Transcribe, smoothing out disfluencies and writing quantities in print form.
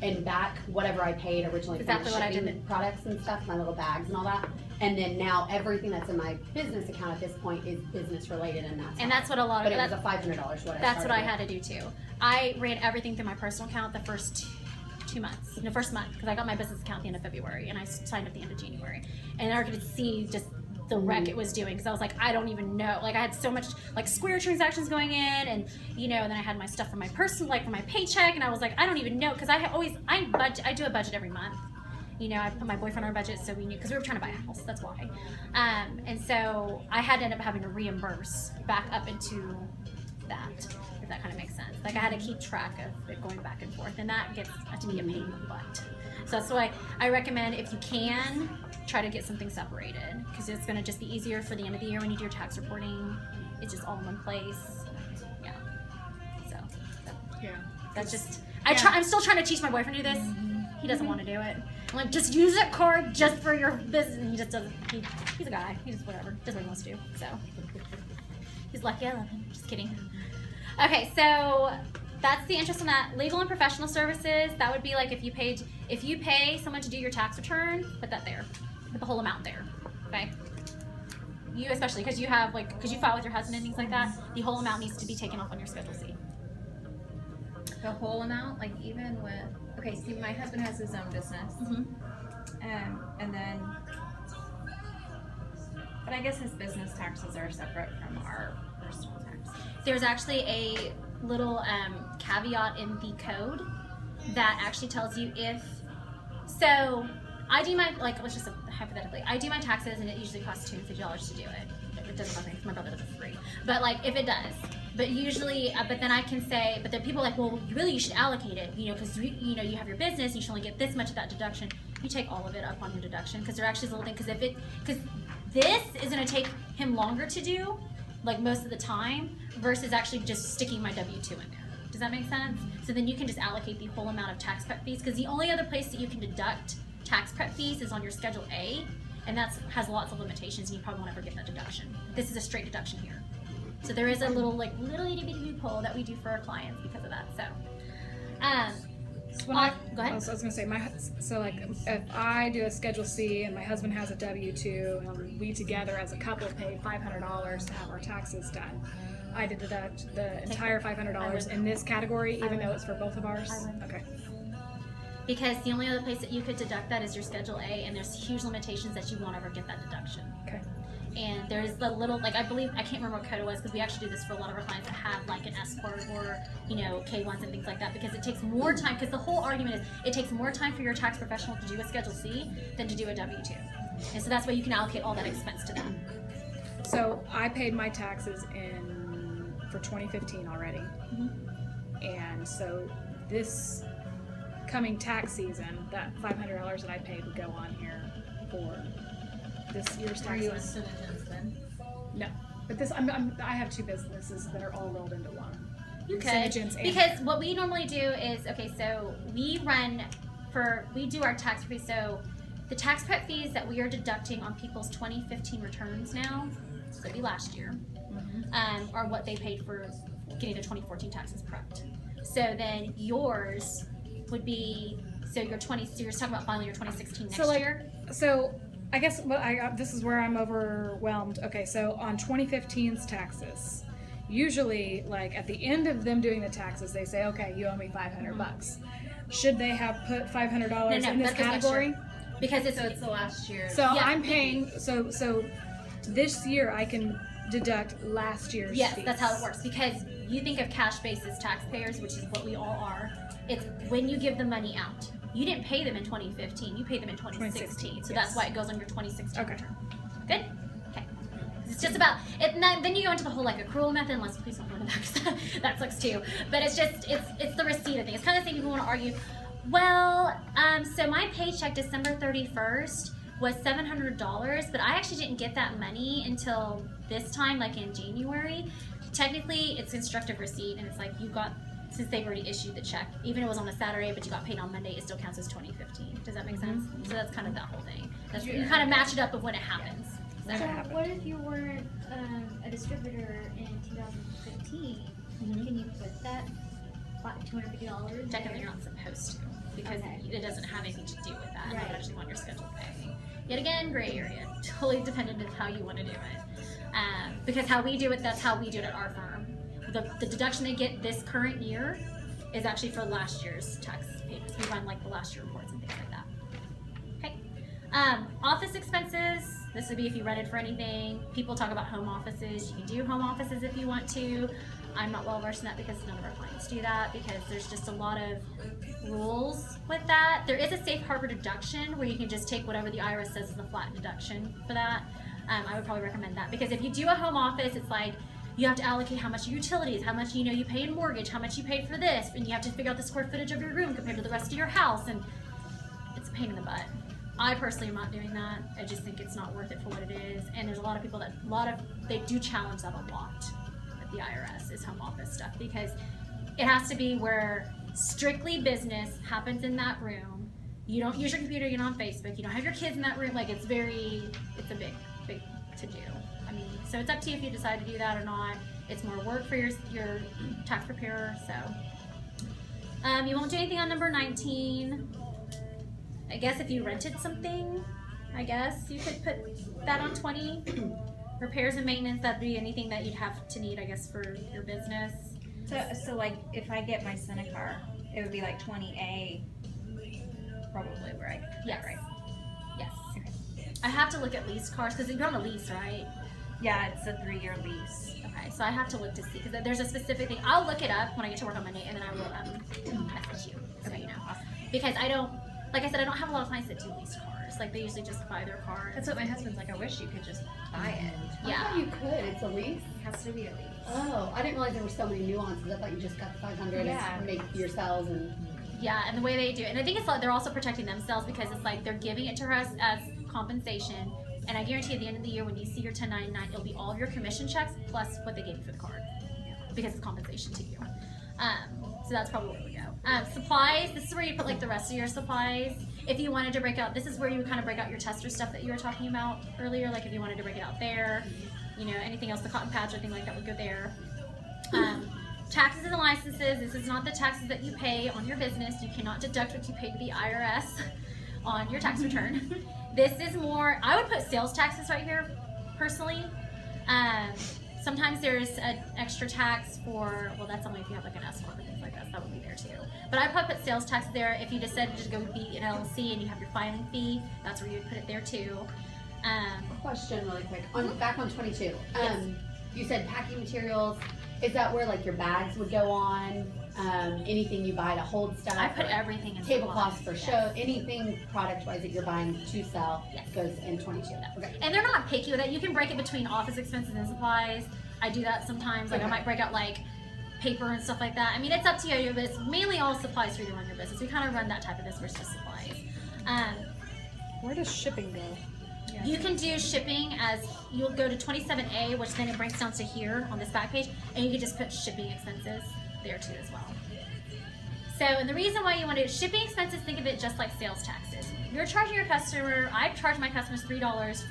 and back whatever I paid originally Exactly for what I shipping did. products and stuff, my little bags and all that. And then now everything that's in my business account at this point is business related, and that's what a lot of. But it was a $500 what I That's what I started had to do too. I ran everything through my personal account the first 2 months, the first month, because I got my business account at the end of February and I signed at the end of January, and I could see just the wreck it was doing, because I was like, I don't even know, like I had so much like Square transactions going in, and and then I had my stuff for my personal, like for my paycheck, and I was like, I don't even know, because I do a budget every month. I put my boyfriend on our budget, so we knew, because we were trying to buy a house, that's why. And so I had to end up having to reimburse back up into that, if that kind of makes sense. Like I had to keep track of it going back and forth, and that gets to be a pain in the butt. So that's why I recommend, if you can, try to get something separated, because it's going to just be easier for the end of the year when you do your tax reporting. It's just all in one place. Yeah. So Yeah. that's just, I'm still trying to teach my boyfriend to do this. He doesn't want to do it. I'm like, just use that card just for your business. And he just doesn't. He's a guy. He just whatever. Does what he wants to do. So he's lucky I love him. Just kidding. Okay, so that's the interest in that. Legal and professional services. That would be like if you pay someone to do your tax return, put that there. Put the whole amount there. Okay. You especially, because you file with your husband and things like that. The whole amount needs to be taken off on your Schedule C. The whole amount, like even with, okay, see, my husband has his own business, and then, but I guess his business taxes are separate from our personal taxes. There's actually a little caveat in the code that actually tells you so I do my, let's just hypothetically, I do my taxes and it usually costs $250 to do it. It doesn't cost me, my brother does it for free. But if it does, but usually, but then I can say, but then people are like, well, really you should allocate it, because you have your business, you should only get this much of that deduction. You take all of it up on your deduction, because there actually is a little thing, because this is going to take him longer to do, most of the time, versus actually just sticking my W-2 in there. Does that make sense? So then you can just allocate the whole amount of tax prep fees, because the only other place that you can deduct tax prep fees is on your Schedule A, and that has lots of limitations, and you probably won't ever get that deduction. This is a straight deduction here. So there is a little itty bitty loophole that we do for our clients because of that. So, go ahead. I was gonna say if I do a Schedule C and my husband has a W-2 and we together as a couple pay $500 to have our taxes done, I did deduct the entire $500 in this category, even though it's for both of ours. Okay. Because the only other place that you could deduct that is your Schedule A, and there's huge limitations that you won't ever get that deduction. Okay. And there's the little, I believe, I can't remember what code it was, because we actually do this for a lot of our clients that have an S corp or K1s and things like that, because it takes more time, because the whole argument is it takes more time for your tax professional to do a Schedule C than to do a W-2. And so that's why you can allocate all that expense to them. So I paid my taxes for 2015 already. And so this coming tax season, that $500 that I paid would go on here for this year's taxes. Are you a citizen then? No, but I have two businesses that are all rolled into one. You could, because what we normally do is, so we do our tax fees. So the tax prep fees that we are deducting on people's 2015 returns now, so it'd be last year, are what they paid for getting their 2014 taxes prepped. So then yours would be, so you're talking about filing your 2016 next year? So I guess this is where I'm overwhelmed. Okay, so on 2015's taxes, usually at the end of them doing the taxes, they say, okay, you owe me $500. Should they have put $500 in this category? Because it's the last year. So I'm paying, so this year I can deduct last year's fees. That's how it works, because you think of cash basis taxpayers, which is what we all are. It's when you give the money out. You didn't pay them in 2015, you paid them in 2016. So that's why it goes on your 2016 return. Good? Okay. It's just about it. Then you go into the whole accrual method, unless please don't go into that, because that sucks too. But it's just it's the receipt thing. It's kind of the thing people want to argue. Well, so my paycheck December 31st was $700, but I actually didn't get that money until this time, in January. Technically, it's constructive receipt, and it's you got, since they've already issued the check, even if it was on a Saturday, but you got paid on Monday, it still counts as 2015. Does that make sense? So that's kind of that whole thing. You kind of match it up of when it happens. So what if you weren't a distributor in 2015? Can you put that $250? Technically, you're not supposed to. because Okay. it doesn't have anything to do with that. Right. It's actually on your scheduled pay. Yet again, gray area, totally dependent on how you want to do it. Because how we do it, that's how we do it at our firm. The deduction they get this current year is actually for last year's tax payments. We run like the last year reports and things like that. Okay. Office expenses. This would be if you rented for anything. People talk about home offices. You can do home offices if you want to. I'm not well versed in that because none of our clients do that because there's just a lot of rules with that. There is a safe harbor deduction where you can just take whatever the IRS says is a flat deduction for that. I would probably recommend that because if you do a home office, it's like you have to allocate how much utilities, how much you pay in mortgage, how much you pay for this, and you have to figure out the square footage of your room compared to the rest of your house, and it's a pain in the butt. I personally am not doing that. I just think it's not worth it for what it is, and there's a lot of people they do challenge that a lot at the IRS is home office stuff because it has to be where strictly business happens in that room. You don't use your computer, you're not on Facebook, you don't have your kids in that room. Like it's a big to do. I mean, so it's up to you if you decide to do that or not. It's more work for your tax preparer. So you won't do anything on number 19. I guess if you rented something, I guess you could put that on 20. Repairs and maintenance, that'd be anything that you'd have to need, I guess, for your business. So like if I get my son a car, it would be like 20A, probably where I could put Yes. that, right? Yes. I have to look at leased cars because you're on a lease, right? Yeah, it's a 3-year lease. Okay, so I have to look to see because there's a specific thing. I'll look it up when I get to work on Monday, and then I will message you so you know. Because I don't, like I said, I don't have a lot of clients that do leased cars. Like they usually just buy their car. That's what my husband's like. I wish you could just buy it. I Yeah. thought you could. It's a lease. It has to be a lease. Oh, I didn't realize there were so many nuances. I thought you just got the 500 Yeah. and make yourselves and. Yeah, and the way they do it, and I think it's like they're also protecting themselves because it's like they're giving it to us as compensation. And I guarantee at the end of the year when you see your 1099, it'll be all of your commission checks plus what they gave you for the card because it's compensation to you. So that's probably where we go. Supplies, this is where you put like the rest of your supplies. If you wanted to break out, this is where you would kind of break out your tester stuff that you were talking about earlier. Like if you wanted to break it out there, anything else, the cotton pads or anything like that would go there. Taxes and licenses, this is not the taxes that you pay on your business. You cannot deduct what you pay to the IRS on your tax return. This is more, I would put sales taxes right here, personally. Sometimes there's an extra tax for, well, that's only if you have like an S corp and things like that, so that would be there too. But I put sales tax there. If you decided to go be an LLC and you have your filing fee, that's where you would put it there too. Question really quick. Back on 22. Yes. You said packing materials. Is that where like your bags would go on? Anything you buy to hold stuff? I put or everything in tablecloths supplies, for yes. show. Anything product wise that you're buying to sell Yes. goes in 22. Okay. And they're not picky with it. You can break it between office expenses and supplies. I do that sometimes. Like I Okay. might break out like paper and stuff like that. I mean, it's up to you, but it's mainly all supplies for you to run your business. We kind of run that type of business versus supplies. Where does shipping go? You can do shipping as you'll go to 27A, which then it breaks down to here on this back page, and you can just put shipping expenses there too as well. So, and the reason why you want to do shipping expenses, think of it just like sales taxes. You're charging your customer, I charge my customers $3 for